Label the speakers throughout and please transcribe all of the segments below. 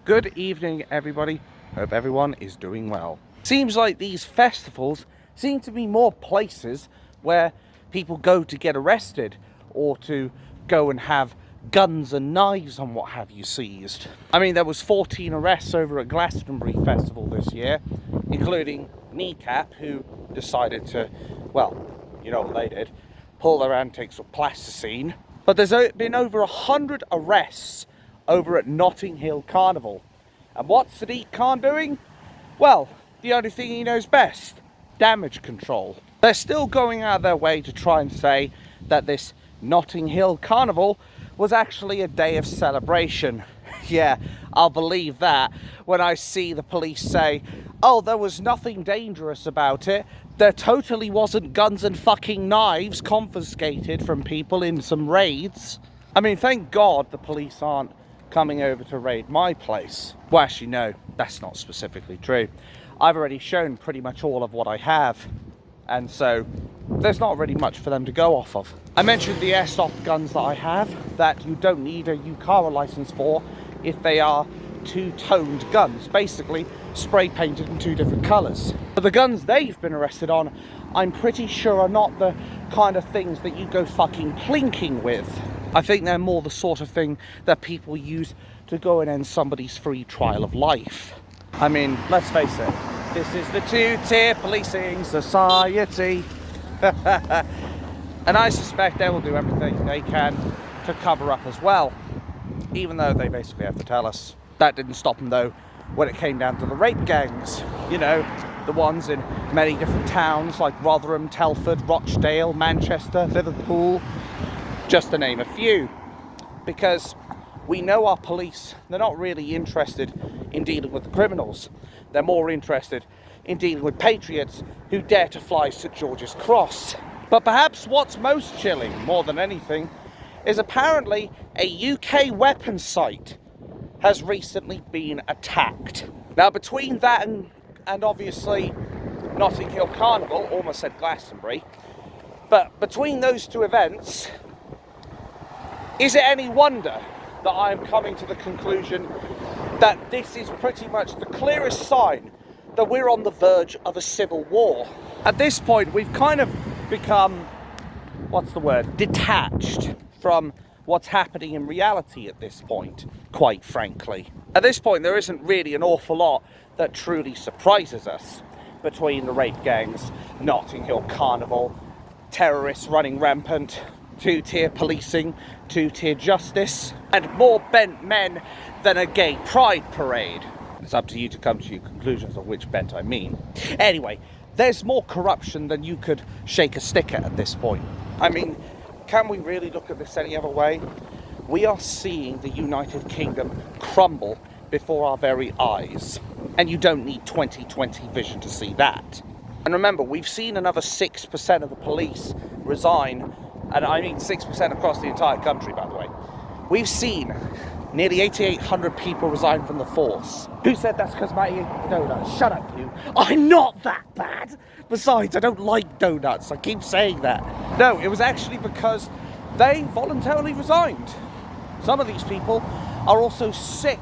Speaker 1: Good evening, everybody. Hope everyone is doing well. Seems like these festivals seem to be more places where people go to get arrested or to go and have guns and knives and what have you seized. I mean, there was 14 arrests over at Glastonbury Festival this year, including Kneecap, who decided to, well, you know what they did, pull their antics with plasticine. But there's been over 100 arrests over at Notting Hill Carnival. And what's Sadiq Khan doing? Well, the only thing he knows best, damage control. They're still going out of their way to try and say that this Notting Hill Carnival was actually a day of celebration. Yeah, I'll believe that when I see the police say, oh, there was nothing dangerous about it. There totally wasn't guns and fucking knives confiscated from people in some raids. I mean, thank God the police aren't coming over to raid my place. Well, actually, no, that's not specifically true. I've already shown pretty much all of what I have, and so there's not really much for them to go off of. I mentioned the airsoft guns that I have that you don't need a UCARA license for if they are two-toned guns, basically spray painted in two different colours. But the guns they've been arrested on, I'm pretty sure are not the kind of things that you go fucking plinking with. I think they're more the sort of thing that people use to go and end somebody's free trial of life. I mean, let's face it, this is the two-tier policing society. And I suspect they will do everything they can to cover up as well, even though they basically have to tell us. That didn't stop them, though, when it came down to the rape gangs. You know, the ones in many different towns like Rotherham, Telford, Rochdale, Manchester, Liverpool, just to name a few. Because we know our police, they're not really interested in dealing with the criminals. They're more interested in dealing with patriots who dare to fly St George's Cross. But perhaps what's most chilling, more than anything, is apparently a UK weapons site has recently been attacked. Now, between that and obviously Notting Hill Carnival, almost said Glastonbury, but between those two events, is it any wonder that I am coming to the conclusion that this is pretty much the clearest sign that we're on the verge of a civil war? At this point, we've kind of become, detached from what's happening in reality at this point, quite frankly. At this point, there isn't really an awful lot that truly surprises us between the rape gangs, Notting Hill Carnival, terrorists running rampant, two-tier policing, two-tier justice, and more bent men than a gay pride parade. It's up to you to come to your conclusions of which bent I mean. Anyway, there's more corruption than you could shake a stick at this point. I mean, can we really look at this any other way? We are seeing the United Kingdom crumble before our very eyes. And you don't need 20/20 vision to see that. And remember, we've seen another 6% of the police resign, and I mean 6% across the entire country, by the way. We've seen nearly 8,800 people resign from the force. Who said that's because I ate donuts? Shut up, you. I'm not that bad. Besides, I don't like donuts. I keep saying that. No, it was actually because they voluntarily resigned. Some of these people are also sick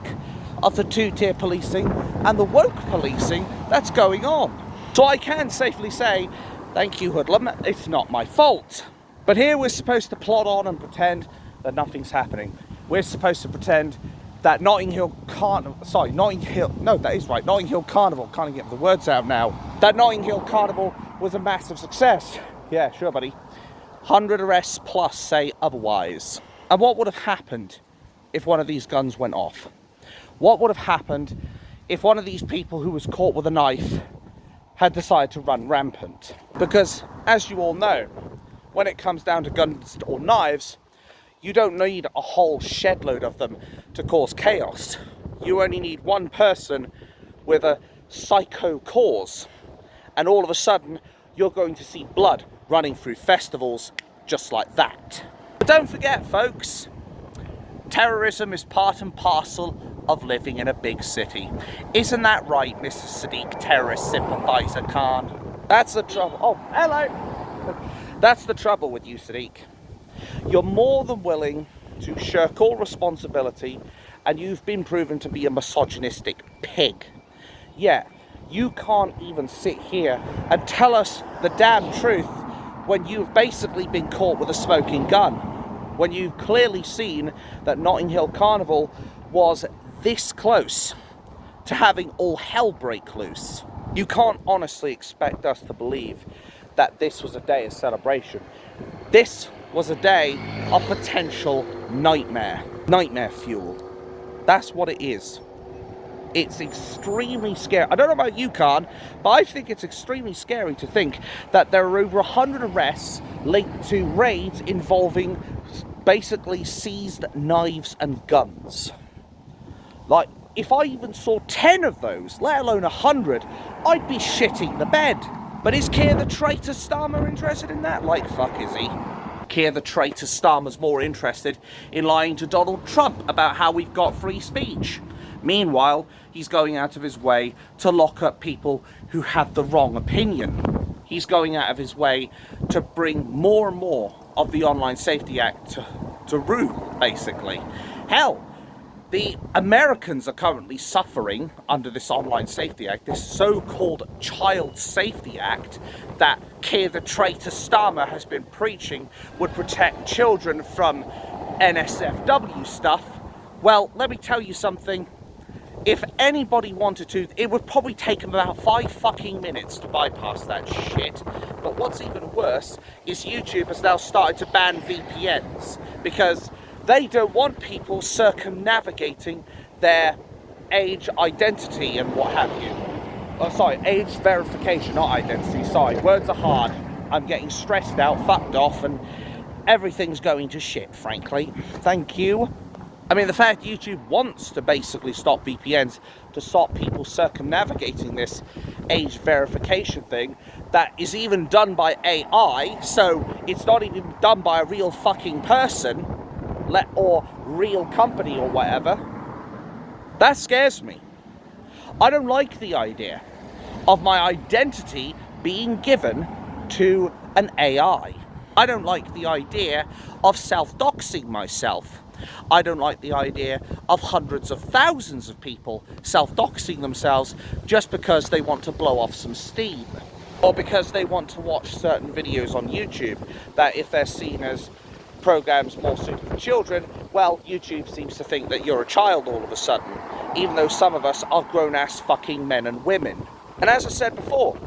Speaker 1: of the two-tier policing and the woke policing that's going on. So I can safely say, thank you, hoodlum, it's not my fault. But here we're supposed to plod on and pretend that nothing's happening. We're supposed to pretend that Notting Hill Carnival, Notting Hill Carnival, can't get the words out now, that Notting Hill Carnival was a massive success. Yeah, sure, buddy. 100 arrests plus say otherwise. And what would have happened if one of these guns went off? What would have happened if one of these people who was caught with a knife had decided to run rampant? Because, as you all know, when it comes down to guns or knives, you don't need a whole shed load of them to cause chaos. You only need one person with a psycho cause, and all of a sudden you're going to see blood running through festivals just like that. But don't forget, folks, terrorism is part and parcel of living in a big city. Isn't that right, Mr. Sadiq, terrorist sympathizer Khan? That's the trouble. Oh, hello. That's the trouble with you, Sadiq. You're more than willing to shirk all responsibility and you've been proven to be a misogynistic pig. Yeah, you can't even sit here and tell us the damn truth when you've basically been caught with a smoking gun. When you've clearly seen that Notting Hill Carnival was this close to having all hell break loose. You can't honestly expect us to believe that this was a day of celebration. This was a day of potential nightmare. Nightmare fuel. That's what it is. It's extremely scary. I don't know about you, Khan, but I think it's extremely scary to think that there are over 100 arrests linked to raids involving basically seized knives and guns. Like, if I even saw 10 of those, let alone 100, I'd be shitting the bed. But is Keir the traitor Starmer interested in that? Like, fuck is he? Keir the traitor Starmer's more interested in lying to Donald Trump about how we've got free speech. Meanwhile, he's going out of his way to lock up people who have the wrong opinion. He's going out of his way to bring more and more of the Online Safety Act to rule, basically. Hell, the Americans are currently suffering under this Online Safety Act, this so-called Child Safety Act that Keir the traitor Starmer has been preaching would protect children from NSFW stuff. Well, let me tell you something. If anybody wanted to, it would probably take them about 5 fucking minutes to bypass that shit. But what's even worse is YouTube has now started to ban VPNs because they don't want people circumnavigating their age identity and what have you. Oh, sorry, age verification, not identity. Sorry, words are hard. I'm getting stressed out, fucked off, and everything's going to shit, frankly. Thank you. I mean, the fact YouTube wants to basically stop VPNs to stop people circumnavigating this age verification thing that is even done by AI, so it's not even done by a real fucking person, or real company or whatever. That scares me. I don't like the idea of my identity being given to an AI. I don't like the idea of self-doxing myself. I don't like the idea of hundreds of thousands of people self-doxing themselves just because they want to blow off some steam. Or because they want to watch certain videos on YouTube that if they're seen as programs more suited for children, well, YouTube seems to think that you're a child all of a sudden, even though some of us are grown-ass fucking men and women. And as I said before,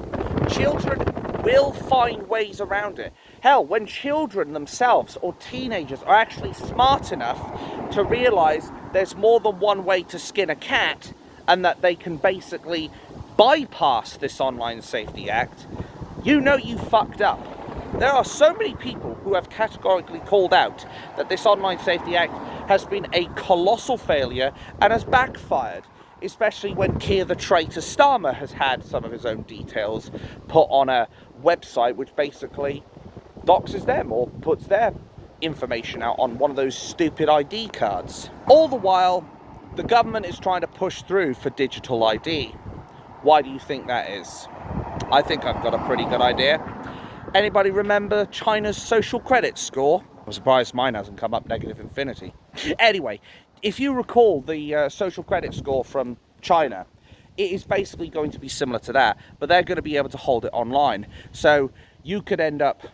Speaker 1: children will find ways around it. Hell, when children themselves or teenagers are actually smart enough to realise there's more than one way to skin a cat and that they can basically bypass this Online Safety Act, you know you fucked up. There are so many people who have categorically called out that this Online Safety Act has been a colossal failure and has backfired, especially when Keir the traitor Starmer has had some of his own details put on a website which basically doxes them or puts their information out on one of those stupid ID cards. All the while, the government is trying to push through for digital ID. Why do you think that is? I think I've got a pretty good idea. Anybody remember China's social credit score? I'm surprised mine hasn't come up negative infinity. Anyway, if you recall the social credit score from China, it is basically going to be similar to that, but they're going to be able to hold it online. So you could end up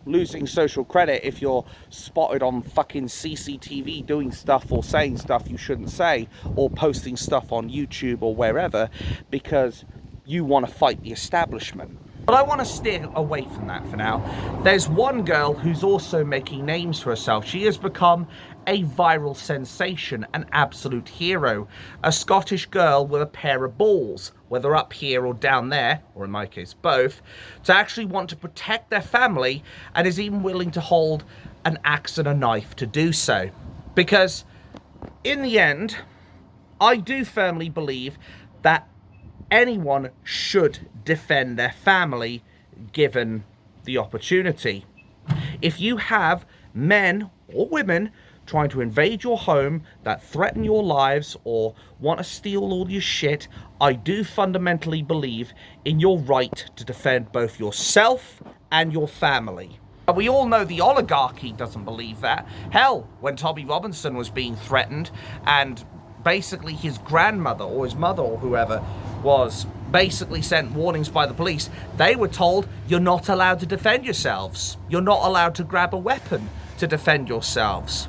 Speaker 1: losing social credit if you're spotted on fucking CCTV doing stuff or saying stuff you shouldn't say, or posting stuff on YouTube or wherever because you want to fight the establishment. But I want to steer away from that for now. There's one girl who's also making names for herself. She has become a viral sensation, an absolute hero. A Scottish girl with a pair of balls, whether up here or down there, or in my case both, to actually want to protect their family and is even willing to hold an axe and a knife to do so. Because in the end, I do firmly believe that anyone should defend their family given the opportunity. If you have men or women trying to invade your home that threaten your lives or want to steal all your shit, I do fundamentally believe in your right to defend both yourself and your family. We all know the oligarchy doesn't believe that. Hell, when Tommy Robinson was being threatened and basically his grandmother or his mother or whoever was basically sent warnings by the police, they were told, you're not allowed to defend yourselves. You're not allowed to grab a weapon to defend yourselves.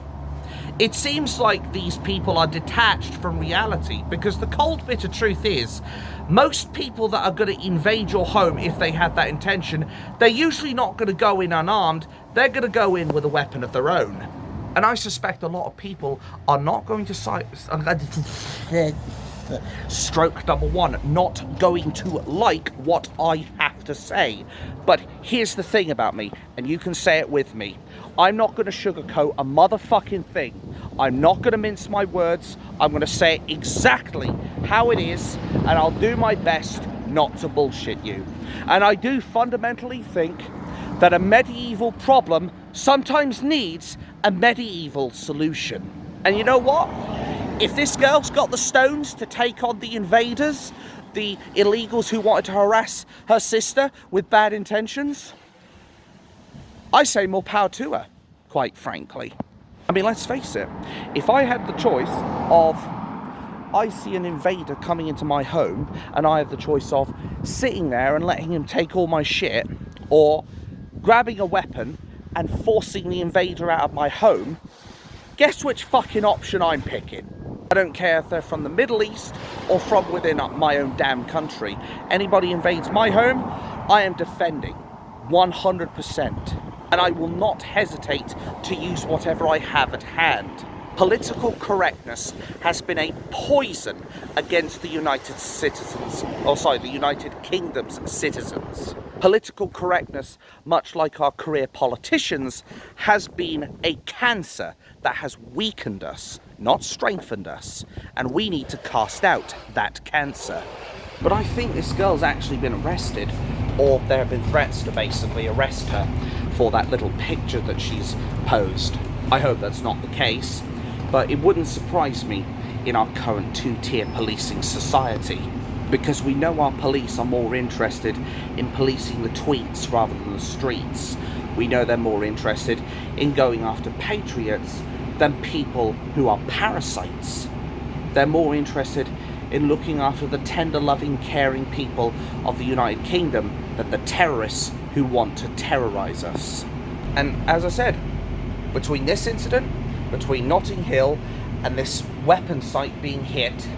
Speaker 1: It seems like these people are detached from reality, because the cold bitter truth is, most people that are going to invade your home, if they have that intention, they're usually not going to go in unarmed, they're going to go in with a weapon of their own. And I suspect a lot of people are not going to stroke number one, not going to like what I have to say. But here's the thing about me, and you can say it with me. I'm not going to sugarcoat a motherfucking thing. I'm not going to mince my words. I'm going to say it exactly how it is, and I'll do my best not to bullshit you. And I do fundamentally think that a medieval problem sometimes needs a medieval solution. And you know what? If this girl's got the stones to take on the invaders, the illegals who wanted to harass her sister with bad intentions, I say more power to her, quite frankly. I mean, let's face it, if I had the choice of, I see an invader coming into my home, and I have the choice of sitting there and letting him take all my shit, or grabbing a weapon and forcing the invader out of my home, guess which fucking option I'm picking? I don't care if they're from the Middle East or from within my own damn country. Anybody invades my home, I am defending 100%. And I will not hesitate to use whatever I have at hand. Political correctness has been a poison against the United Kingdom's citizens. Political correctness, much like our career politicians, has been a cancer that has weakened us, not strengthened us, and we need to cast out that cancer. But I think this girl's actually been arrested, or there have been threats to basically arrest her for that little picture that she's posed. I hope that's not the case, but it wouldn't surprise me in our current two-tier policing society, because we know our police are more interested in policing the tweets rather than the streets. We know they're more interested in going after patriots than people who are parasites. They're more interested in looking after the tender, loving, caring people of the United Kingdom than the terrorists who want to terrorize us. And as I said, between this incident, between Notting Hill and this weapon site being hit,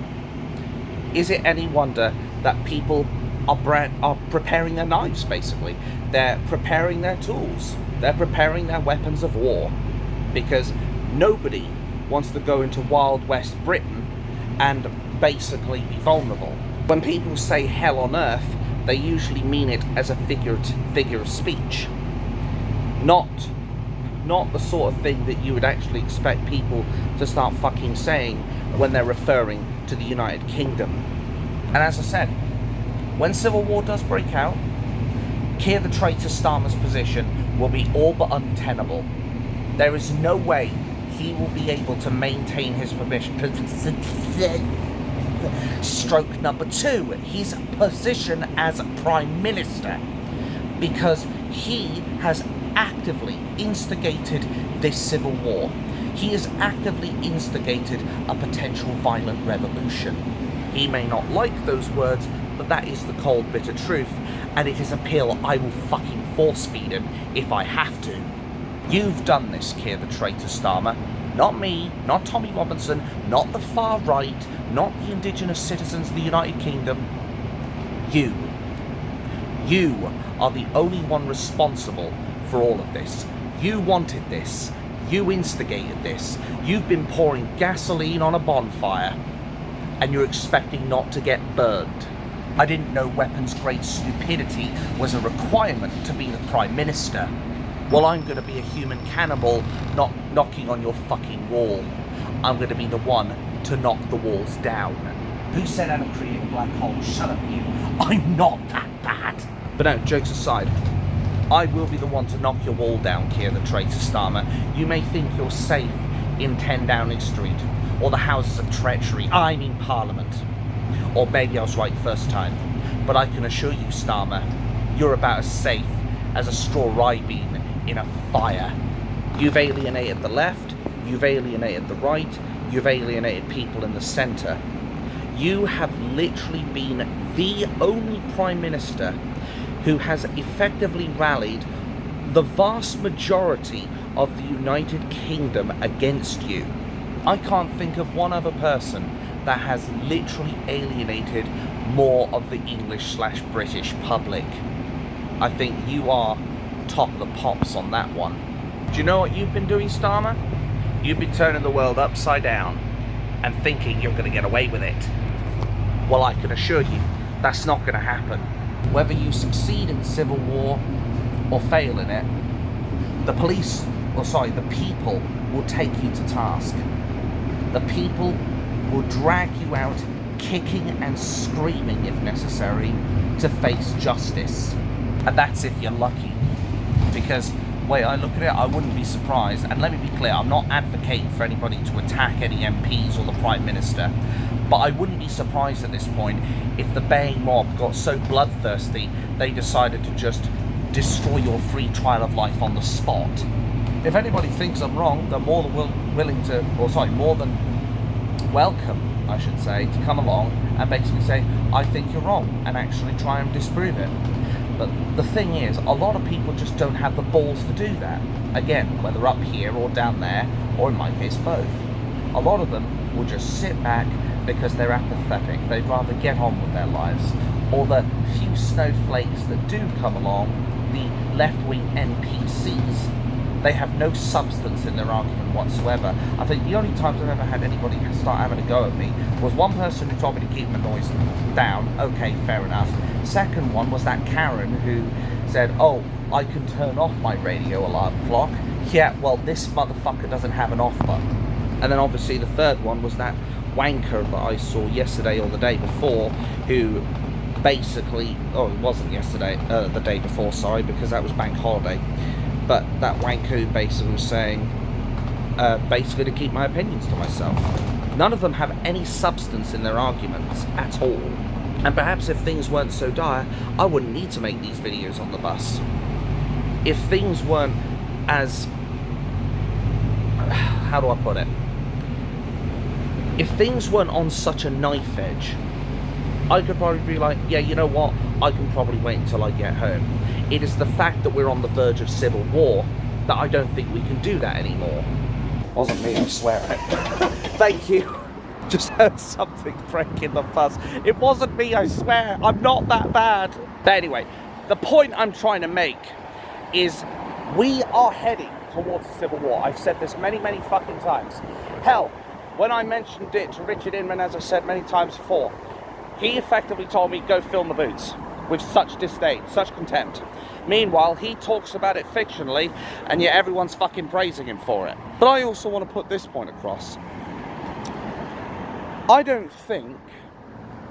Speaker 1: is it any wonder that people are preparing their knives, basically? They're preparing their tools. They're preparing their weapons of war. Because nobody wants to go into Wild West Britain and basically be vulnerable. When people say hell on earth, they usually mean it as a figure of speech. Not the sort of thing that you would actually expect people to start fucking saying when they're referring to the United Kingdom. And as I said, when civil war does break out, Keir the traitor Starmer's position will be all but untenable. There is no way he will be able to maintain his stroke number two, his position as Prime Minister, because he has actively instigated this civil war. He has actively instigated a potential violent revolution. He may not like those words, but that is the cold, bitter truth, and it is a pill I will fucking force feed him if I have to. You've done this, Keir the traitor Starmer. Not me, not Tommy Robinson, not the far right, not the indigenous citizens of the United Kingdom. You are the only one responsible for all of this. You wanted this. You instigated this. You've been pouring gasoline on a bonfire, and you're expecting not to get burned. I didn't know weapons-grade stupidity was a requirement to be the Prime Minister. Well, I'm going to be a human cannibal, not knocking on your fucking wall. I'm going to be the one to knock the walls down. Who said I'm a creative black hole? Shut up, you. I'm not that bad. But no, jokes aside, I will be the one to knock your wall down, Keir the traitor Starmer. You may think you're safe in 10 Downing Street, or the Houses of Treachery, I mean Parliament. Or maybe I was right first time. But I can assure you, Starmer, you're about as safe as a straw rye bean in a fire. You've alienated the left, you've alienated the right, you've alienated people in the centre. You have literally been the only Prime Minister who has effectively rallied the vast majority of the United Kingdom against you. I can't think of one other person that has literally alienated more of the English/British public. I think you are top of the pops on that one. Do you know what you've been doing, Starmer? You've been turning the world upside down and thinking you're going to get away with it. Well, I can assure you, that's not going to happen. Whether you succeed in civil war or fail in it, the people will take you to task. The people will drag you out kicking and screaming if necessary to face justice. And that's if you're lucky. Because the way I look at it, I wouldn't be surprised, and let me be clear, I'm not advocating for anybody to attack any MPs or the Prime Minister, but I wouldn't be surprised at this point if the baying mob got so bloodthirsty they decided to just destroy your free trial of life on the spot. If anybody thinks I'm wrong, they're more than more than welcome, I should say, to come along and basically say, I think you're wrong, and actually try and disprove it. But the thing is, a lot of people just don't have the balls to do that. Again, whether up here or down there, or in my case both. A lot of them will just sit back because they're apathetic. They'd rather get on with their lives. Or the few snowflakes that do come along, the left-wing NPCs, they have no substance in their argument whatsoever. I think the only times I've ever had anybody start having a go at me was one person who told me to keep my noise down. Okay, fair enough. Second one was that Karen who said, oh, I can turn off my radio alarm clock. Yeah, well, this motherfucker doesn't have an off button. And then obviously the third one was that wanker that I saw yesterday or the day before who basically, oh, it wasn't yesterday, the day before, sorry, because that was bank holiday. But that wanker who basically was saying, basically to keep my opinions to myself. None of them have any substance in their arguments at all. And perhaps if things weren't so dire, I wouldn't need to make these videos on the bus. If things weren't as, how do I put it? If things weren't on such a knife edge, I could probably be like, yeah, you know what? I can probably wait until I get home. It is the fact that we're on the verge of civil war that I don't think we can do that anymore. Wasn't me, I swear it. Thank you. Just heard something breaking the bus. It wasn't me, I swear. I'm not that bad. But anyway, the point I'm trying to make is we are heading towards a civil war. I've said this many, many fucking times. Hell, when I mentioned it to Richard Inman, as I said many times before, he effectively told me, go fill my boots, with such disdain, such contempt. Meanwhile, he talks about it fictionally, and yet everyone's fucking praising him for it. But I also want to put this point across. I don't think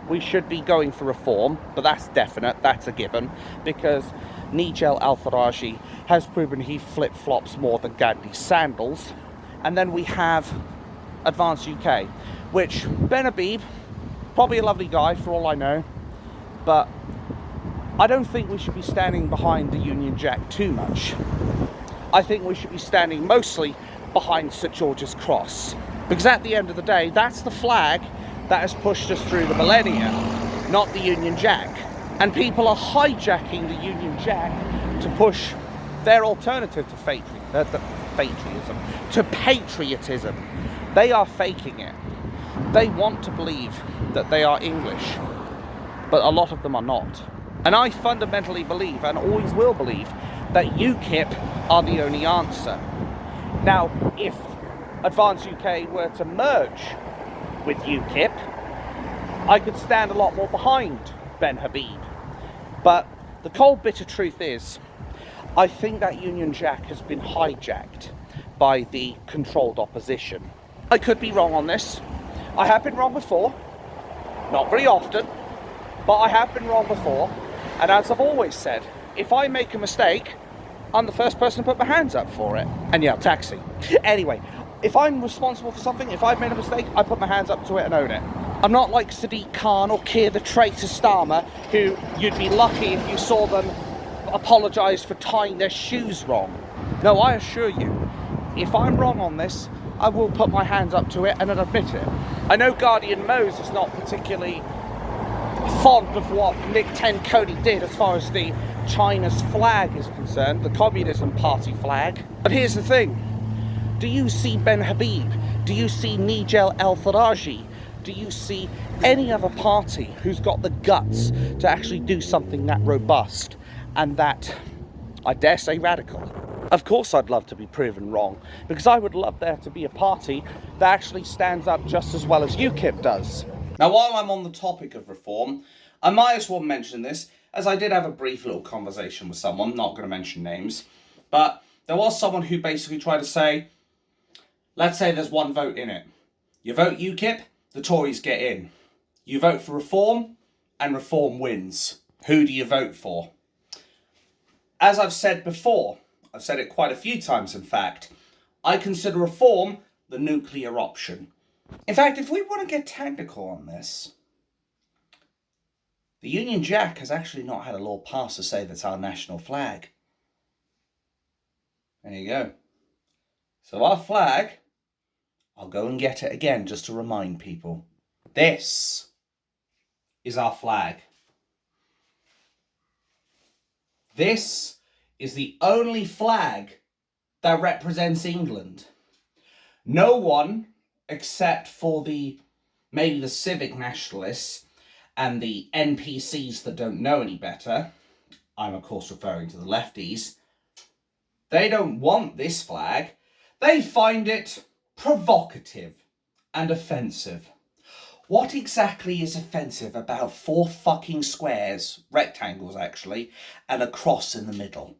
Speaker 1: we should be going for reform, but that's definite, that's a given, because Nigel Al-Faraji has proven he flip-flops more than Gandhi's sandals. And then we have Advance UK, which Ben Habib, probably a lovely guy for all I know, but I don't think we should be standing behind the Union Jack too much. I think we should be standing mostly behind St George's Cross, because at the end of the day, that's the flag that has pushed us through the millennia, not the Union Jack. And people are hijacking the Union Jack to push their alternative to patriotism. They are faking it. They want to believe that they are English, but a lot of them are not. And I fundamentally believe, and always will believe, that UKIP are the only answer. Now, if Advance UK were to merge with UKIP, I could stand a lot more behind Ben Habib. But the cold, bitter truth is, I think that Union Jack has been hijacked by the controlled opposition. I could be wrong on this. I have been wrong before. Not very often, but I have been wrong before. And as I've always said, if I make a mistake, I'm the first person to put my hands up for it. And yeah, taxi. Anyway, if I'm responsible for something, if I've made a mistake, I put my hands up to it and own it. I'm not like Sadiq Khan or Keir the traitor Starmer, who you'd be lucky if you saw them apologise for tying their shoes wrong. No, I assure you, if I'm wrong on this, I will put my hands up to it and admit it. I know Guardian Mose is not particularly fond of what Nick Tenconi did as far as the China's flag is concerned, the Communism Party flag. But here's the thing. Do you see Ben Habib? Do you see Nigel El-Faraji? Do you see any other party who's got the guts to actually do something that robust and that, I dare say, radical? Of course I'd love to be proven wrong, because I would love there to be a party that actually stands up just as well as UKIP does. Now, while I'm on the topic of reform, I might as well mention this, as I did have a brief little conversation with someone, not going to mention names, but there was someone who basically tried to say, let's say there's one vote in it. You vote UKIP, the Tories get in. You vote for reform, and reform wins. Who do you vote for? As I've said before, I've said it quite a few times in fact, I consider reform the nuclear option. In fact, if we want to get technical on this, the Union Jack has actually not had a law passed to say that's our national flag. There you go. So our flag, I'll go and get it again just to remind people. This is our flag. This is the only flag that represents England. No one, except for maybe the civic nationalists and the NPCs that don't know any better, I'm of course referring to the lefties, they don't want this flag. They find it provocative and offensive. What exactly is offensive about 4 fucking squares, rectangles actually, and a cross in the middle?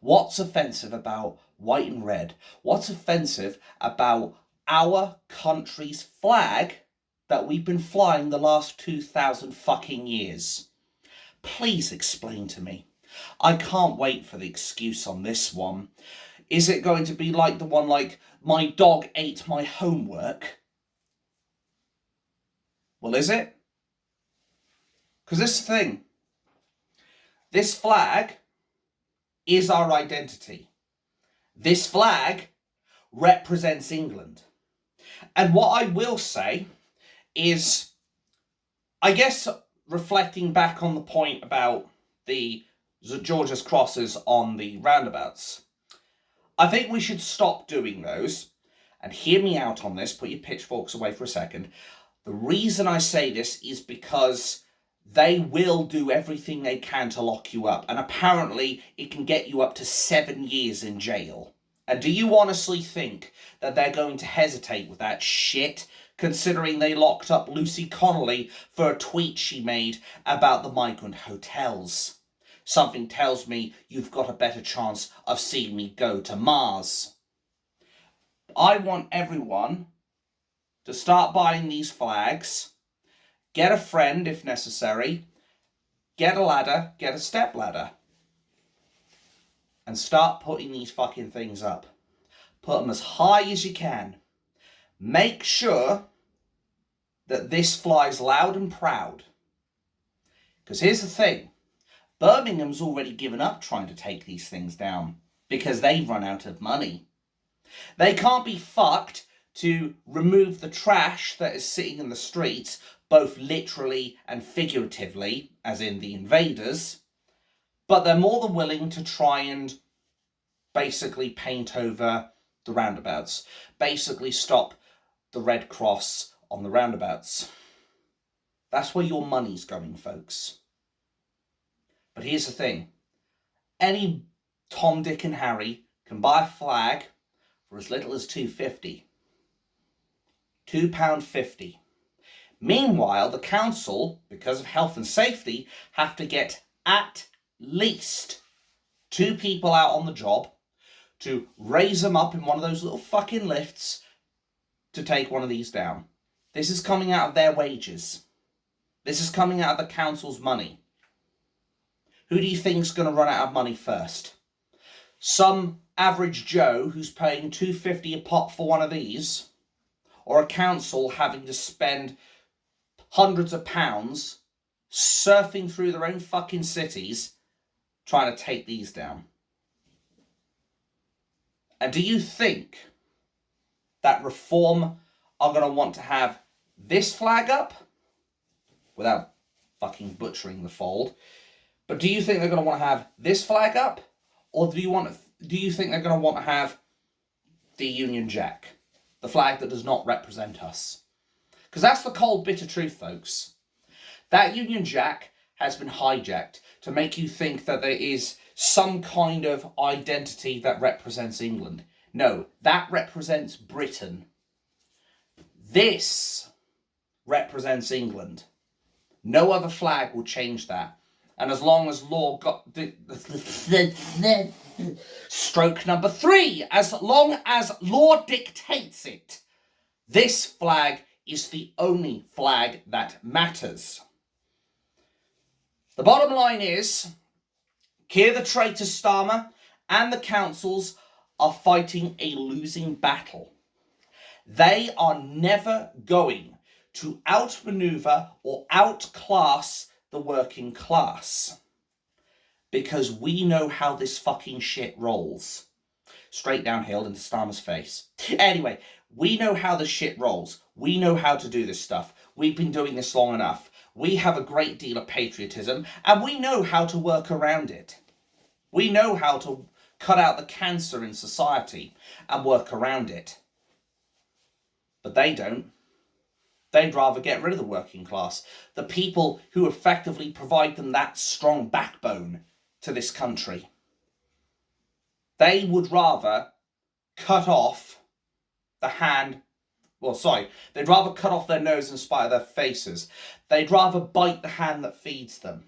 Speaker 1: What's offensive about white and red? What's offensive about our country's flag that we've been flying the last 2,000 fucking years? Please explain to me. I can't wait for the excuse on this one. Is it going to be like the one like, my dog ate my homework? Well, is it? Because this thing, this flag is our identity. This flag represents England. And what I will say is, I guess reflecting back on the point about the George's crosses on the roundabouts, I think we should stop doing those. And hear me out on this, put your pitchforks away for a second. The reason I say this is because they will do everything they can to lock you up. And apparently it can get you up to 7 years in jail. And do you honestly think that they're going to hesitate with that shit, considering they locked up Lucy Connolly for a tweet she made about the migrant hotels? Something tells me you've got a better chance of seeing me go to Mars. I want everyone to start buying these flags, get a friend if necessary, get a ladder, get a step ladder, and start putting these fucking things up. Put them as high as you can. Make sure that this flies loud and proud. Because here's the thing. Birmingham's already given up trying to take these things down because they've run out of money. They can't be fucked to remove the trash that is sitting in the streets, both literally and figuratively, as in the invaders, but they're more than willing to try and basically paint over the roundabouts, basically stop the Red Cross on the roundabouts. That's where your money's going, folks. But here's the thing. Any Tom, Dick and Harry can buy a flag for as little as £2.50. £2.50. Meanwhile, the council, because of health and safety, have to get at least 2 people out on the job to raise them up in one of those little fucking lifts to take one of these down. This is coming out of their wages. This is coming out of the council's money. Who do you think's going to run out of money first? Some average Joe who's paying £2.50 a pop for one of these? Or a council having to spend hundreds of pounds surfing through their own fucking cities trying to take these down? And do you think that Reform are going to want to have this flag up, without fucking butchering the fold, but do you think they're going to want to have this flag up, or do you think they're going to want to have the Union Jack, the flag that does not represent us? Because that's the cold, bitter truth, folks. That Union Jack has been hijacked to make you think that there is some kind of identity that represents England. No, that represents Britain. This represents England. No other flag will change that. And as long as law got... Stroke number 3. As long as law dictates it, this flag is the only flag that matters. The bottom line is, Keir the traitor Starmer and the councils are fighting a losing battle. They are never going to outmaneuver or outclass the working class. Because we know how this fucking shit rolls. Straight downhill into Starmer's face. Anyway, we know how the shit rolls. We know how to do this stuff. We've been doing this long enough. We have a great deal of patriotism, and we know how to work around it. We know how to cut out the cancer in society and work around it. But they don't. They'd rather get rid of the working class, the people who effectively provide them that strong backbone to this country. They would rather cut off the hand, they'd rather cut off their nose in spite of their faces. They'd rather bite the hand that feeds them,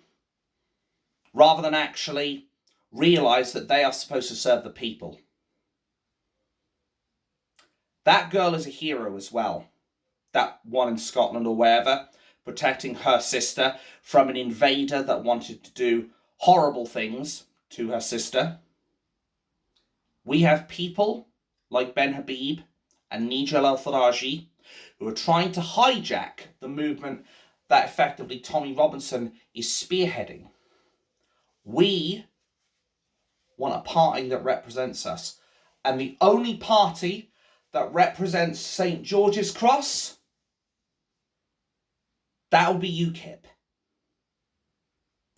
Speaker 1: rather than actually realise that they are supposed to serve the people. That girl is a hero as well. That one in Scotland or wherever, protecting her sister from an invader that wanted to do horrible things to her sister. We have people like Ben Habib and Nigel El-Faraji who are trying to hijack the movement that effectively Tommy Robinson is spearheading. We want a party that represents us. And the only party that represents St. George's Cross, that'll be UKIP.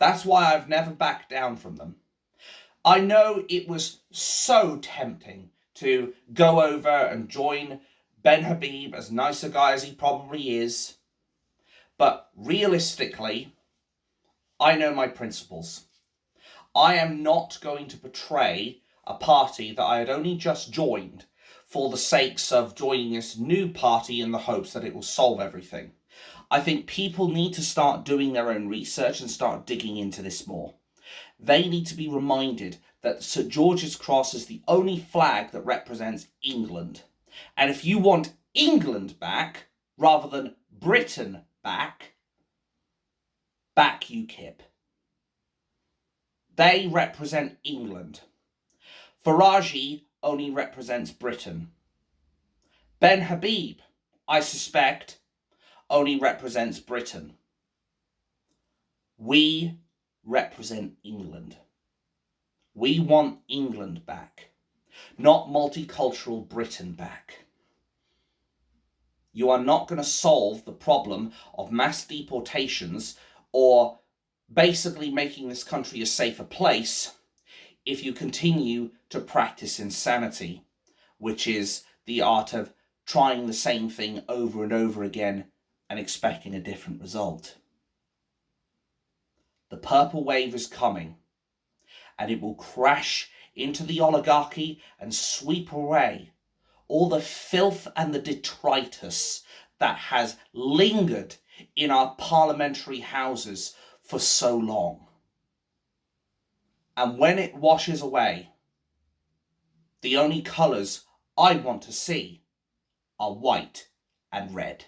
Speaker 1: That's why I've never backed down from them. I know it was so tempting to go over and join Ben Habib, as nice a guy as he probably is. But realistically, I know my principles. I am not going to betray a party that I had only just joined for the sakes of joining this new party in the hopes that it will solve everything. I think people need to start doing their own research and start digging into this more. They need to be reminded that St. George's Cross is the only flag that represents England. And if you want England back, rather than Britain back UKIP. They represent England. Faraji only represents Britain. Ben Habib, I suspect, only represents Britain. We represent England. We want England back, not multicultural Britain back. You are not going to solve the problem of mass deportations or basically making this country a safer place if you continue to practice insanity, which is the art of trying the same thing over and over again and expecting a different result. The purple wave is coming, and it will crash into the oligarchy and sweep away all the filth and the detritus that has lingered in our parliamentary houses for so long. And when it washes away, the only colours I want to see are white and red.